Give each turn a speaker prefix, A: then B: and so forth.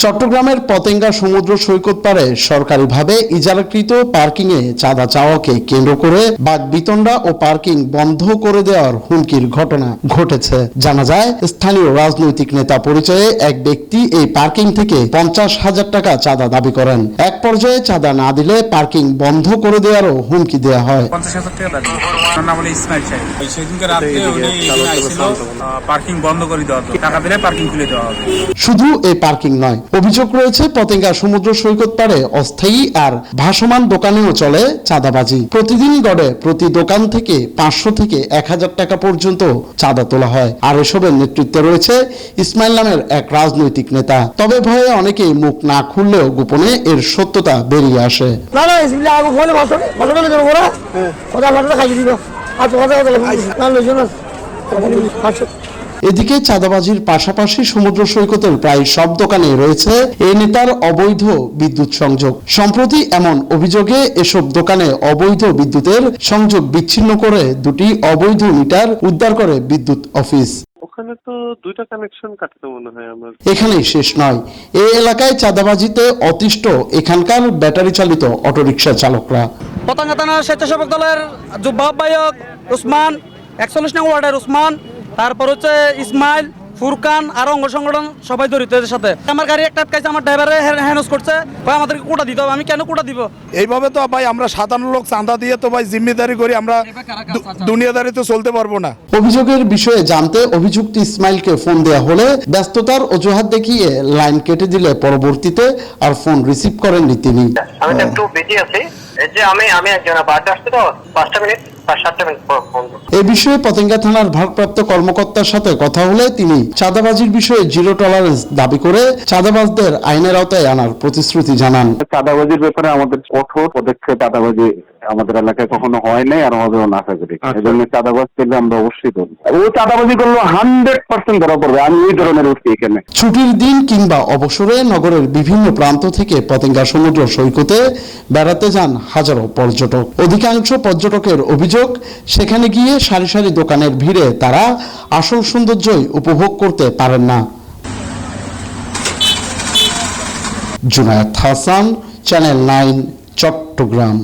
A: চট্টগ্রামের পতেঙ্গা সমুদ্র সৈকত পাড়ে সরকারিভাবে ইজারাকৃত পার্কিংয়ে চাঁদা চাওয়াকে কেন্দ্র করে বাকবিতণ্ডা ও পার্কিং বন্ধ করে দেওয়ার হুমকির ঘটনা ঘটেছে। জানা যায়, স্থানীয় রাজনৈতিক নেতা পরিচয়ে এক ব্যক্তি এই পার্কিং থেকে 50,000 টাকা চাঁদা দাবি করেন। এক পর্যায়ে চাঁদা না দিলে পার্কিং বন্ধ করে দেওয়ারও হুমকি দেওয়া হয়।
B: 50,000 টাকা দাবি। ওনার নাম হলো ইসমাইল সাহেব। সেদিনকে রাতে উনি এখানে আইছিল পার্কিং বন্ধ করে দেওয়া হবে, টাকা দিলে পার্কিং খুলে দেওয়া হবে।
A: শুধু এই পার্কিং নয়, অভিযোগ রয়েছে পতেঙ্গা সমুদ্র সৈকত পাড়ে অস্থায়ী আর ভাসমান দোকানেও চলে চাঁদাবাজি। প্রতিদিন গড়ে প্রতি দোকান থেকে 500 থেকে 1000 টাকা পর্যন্ত চাঁদা তোলা হয়। আর এসবের নেতৃত্বে রয়েছে ইসমাইল নামের এক রাজনৈতিক নেতা। তবে ভয়ে অনেকেই মুখ না খুললেও গোপনে এর সত্যতা বেরিয়ে আসে। এদিকে চাঁদাবাজির পাশাপাশি সমুদ্র সৈকতের প্রায় সব দোকানে রয়েছে এই নেতার অবৈধ বিদ্যুৎ সংযোগ। সম্প্রতি এমন অভিযোগে এসব দোকানে অবৈধ বিদ্যুতের সংযোগ বিচ্ছিন্ন করে দুটি অবৈধ মিটার উদ্ধার করে বিদ্যুৎ অফিস।
C: ওখানে তো 2টা কানেকশন কাটতে মনে হয় আমার।
A: এখানেই শেষ নয়, এই এলাকায় চাঁদাবাজিতে অতিষ্ঠ এখানকার ব্যাটারি চালিত অটোরিকশা চালকরা।
D: পতেঙ্গা থানার স্বেচ্ছাসেবক দলের যুব আহ্বায়ক উসমান, 41 নং ওয়ার্ডের উসমান, তারপর হচ্ছে ইসমাইল, ফুরকান আর অঙ্গ সংগঠন সবাই জড়িত এর সাথে। আমার গাড়ি একটা আটকাইছে, আমার ড্রাইভারে হ্যানস করছে, ভাই আমাদেরকে কোটা দিতে হবে। আমি কেন কোটা দিব?
E: এইভাবে তো ভাই আমরা সাধারণ লোক চাঁদা দিয়ে তো ভাই জিম্মেদারি করি, আমরা দুনিয়াদারি তো চলতে পারবো না।
A: অভিযোগের বিষয়ে জানতে অভিযুক্ত ইসমাইলকে ফোন দেওয়া হলে ব্যস্ততার অজুহাত দেখিয়ে লাইন কেটে দিলে পরবর্তীতে আর ফোন রিসিভ করেননি তিনি।
F: আমি তো একটু বিজি আছি, এই যে আমি একজন বাড়িতে আসছি তো 5টা মিনিট 7টা মিনিট পর ফোন।
A: এই বিষয়ে পতেঙ্গা থানার ভারপ্রাপ্ত কর্মকর্তার সাথে কথা হলে তিনি চাঁদাবাজির বিষয়ে জিরো টলারেন্স দাবি করে চাঁদাবাজদের আইনের আওতায় আনার প্রতিশ্রুতি জানান।
C: চাঁদাবাজির ব্যাপারে আমাদের কঠোর পদক্ষেপ, চাঁদাবাজি আমাদের এলাকায় কখনো হয় নাই আর হবেও না আশা করি। এই জন্য চাঁদাবাজ পেলে আমরা অবশ্যই ধরবো। ও চাঁদাবাজি করলে 100% ধরা পড়বে। আমি এই ধরনের উঠছি এখানে।
A: ছুটির দিন কিংবা অবসরে নগরের বিভিন্ন প্রান্ত থেকে পতেঙ্গা সমুদ্র সৈকতে বেড়াতে যান হাজারো পর্যটক। অধিকাংশ পর্যটকের অভিযোগ, সেখানে গিয়ে সারি সারি দোকানের ভিড়ে তারা আসল সৌন্দর্যই উপভোগ করতে পারেন না। জুনায়েদ হাসান, চ্যানেল 9, চট্টগ্রাম।